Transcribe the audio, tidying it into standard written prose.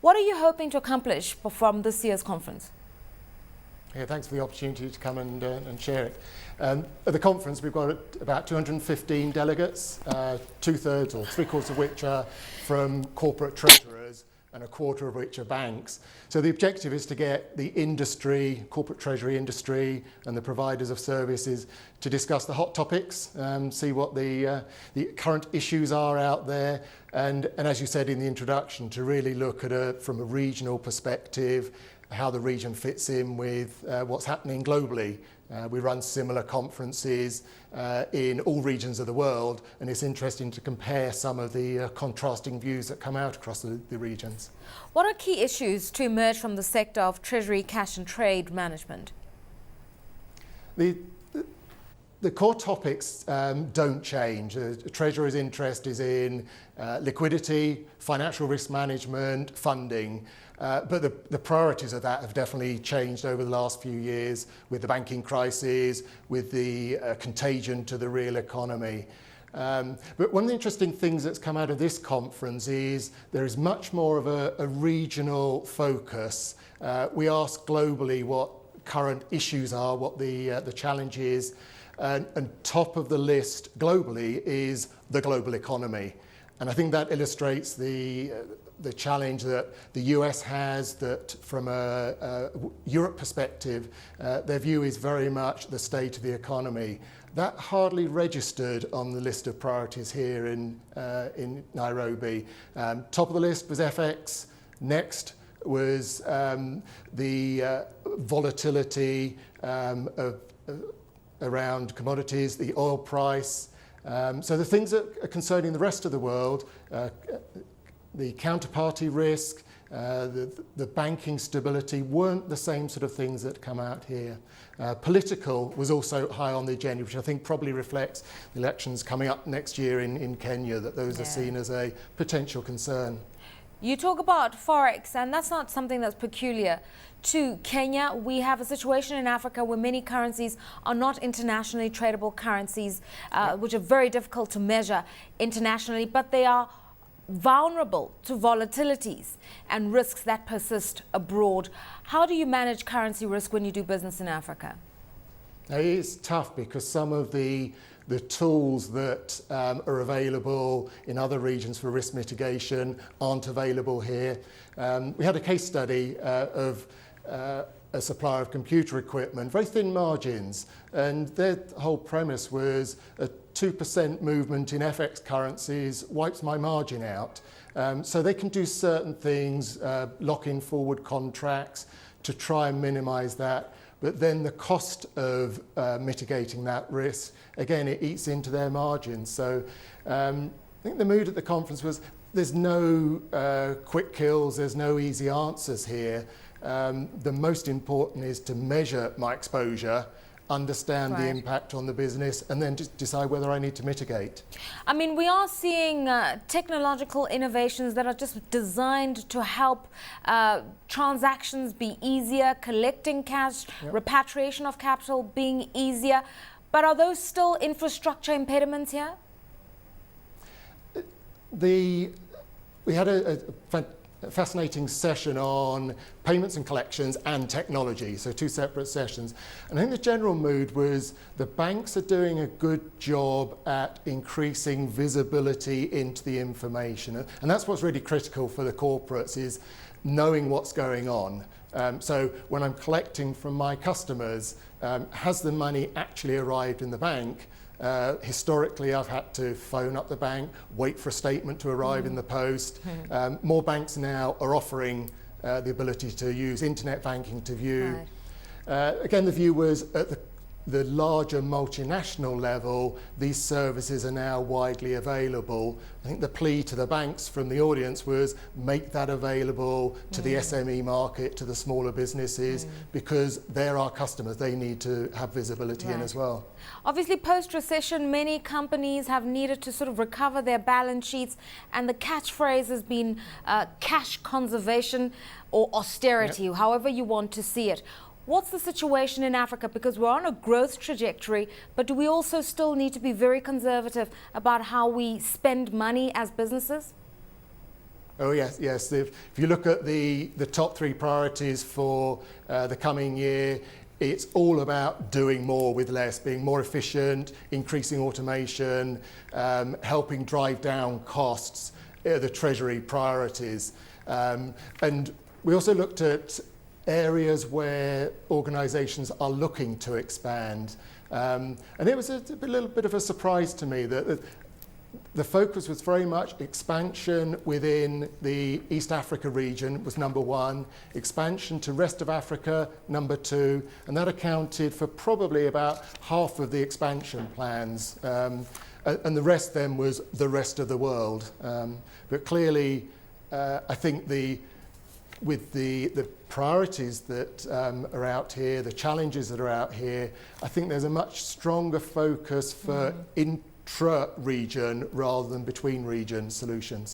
What are you hoping to accomplish from this year's conference? Yeah, thanks for the opportunity to come and share it. At the conference, we've got about 215 delegates, 2/3 or 3/4 of which are from corporate treasurers and 1/4 of which are banks. So the objective is to get the industry, corporate treasury industry, and the providers of services to discuss the hot topics, see what the current issues are out there, and as you said in the introduction, to really look at from a regional perspective, how the region fits in with what's happening globally. We run similar conferences in all regions of the world, and it's interesting to compare some of the contrasting views that come out across the regions. What are key issues to emerge from the sector of Treasury, cash and trade management? The core topics don't change. The Treasury's interest is in liquidity, financial risk management, funding. But the priorities of that have definitely changed over the last few years with the banking crisis, with the contagion to the real economy. But one of the interesting things that's come out of this conference is there is much more of a regional focus. We ask globally what current issues are, what the challenge is, and top of the list globally is the global economy. And I think that illustrates the challenge that the US has, that from a Europe perspective, their view is very much the state of the economy. That hardly registered on the list of priorities here in Nairobi. Top of the list was FX. Next was the volatility around commodities, the oil price. So the things that are concerning the rest of the world, the counterparty risk, the banking stability weren't the same sort of things that come out here. Political was also high on the agenda, which I think probably reflects the elections coming up next year in Kenya, that those are seen as a potential concern. You talk about Forex, and that's not something that's peculiar to Kenya. We have a situation in Africa where many currencies are not internationally tradable currencies, which are very difficult to measure internationally, but they are vulnerable to volatilities and risks that persist abroad. How do you manage currency risk when you do business in Africa? It's tough because some of the tools that are available in other regions for risk mitigation aren't available here. We had a case study of a supplier of computer equipment, very thin margins, and their whole premise was a 2% movement in FX currencies wipes my margin out. So they can do certain things, lock in forward contracts to try and minimize that. But then the cost of mitigating that risk, again, it eats into their margins. So I think the mood at the conference was there's no quick kills, there's no easy answers here. The most important is to measure my exposure, understand the impact on the business, and then just decide whether I need to mitigate. I mean, we are seeing technological innovations that are just designed to help transactions be easier, collecting cash, repatriation of capital being easier. But are those still infrastructure impediments here? We had a fascinating session on payments and collections and technology, so two separate sessions. And I think the general mood was the banks are doing a good job at increasing visibility into the information. And that's what's really critical for the corporates, is knowing what's going on. So when I'm collecting from my customers, has the money actually arrived in the bank? Historically, I've had to phone up the bank, wait for a statement to arrive in the post. More banks now are offering the ability to use internet banking to view. Again, the view was at the larger multinational level, these services are now widely available. I think the plea to the banks from the audience was make that available to the SME market, to the smaller businesses, because they're our customers. They need to have visibility in as well. Obviously, post-recession, many companies have needed to sort of recover their balance sheets, and the catchphrase has been cash conservation or austerity, however you want to see it. What's the situation in Africa? Because we're on a growth trajectory, but do we also still need to be very conservative about how we spend money as businesses? Oh yes, yes. If you look at the top three priorities for the coming year, it's all about doing more with less, being more efficient, increasing automation, helping drive down costs, the Treasury priorities. And we also looked at areas where organisations are looking to expand. And it was a little bit of a surprise to me that the focus was very much expansion within the East Africa region was number one, expansion to rest of Africa number two, and that accounted for probably about half of the expansion plans. And the rest then was the rest of the world. But clearly, I think with the priorities that are out here, the challenges that are out here, I think there's a much stronger focus for intra-region rather than between-region solutions.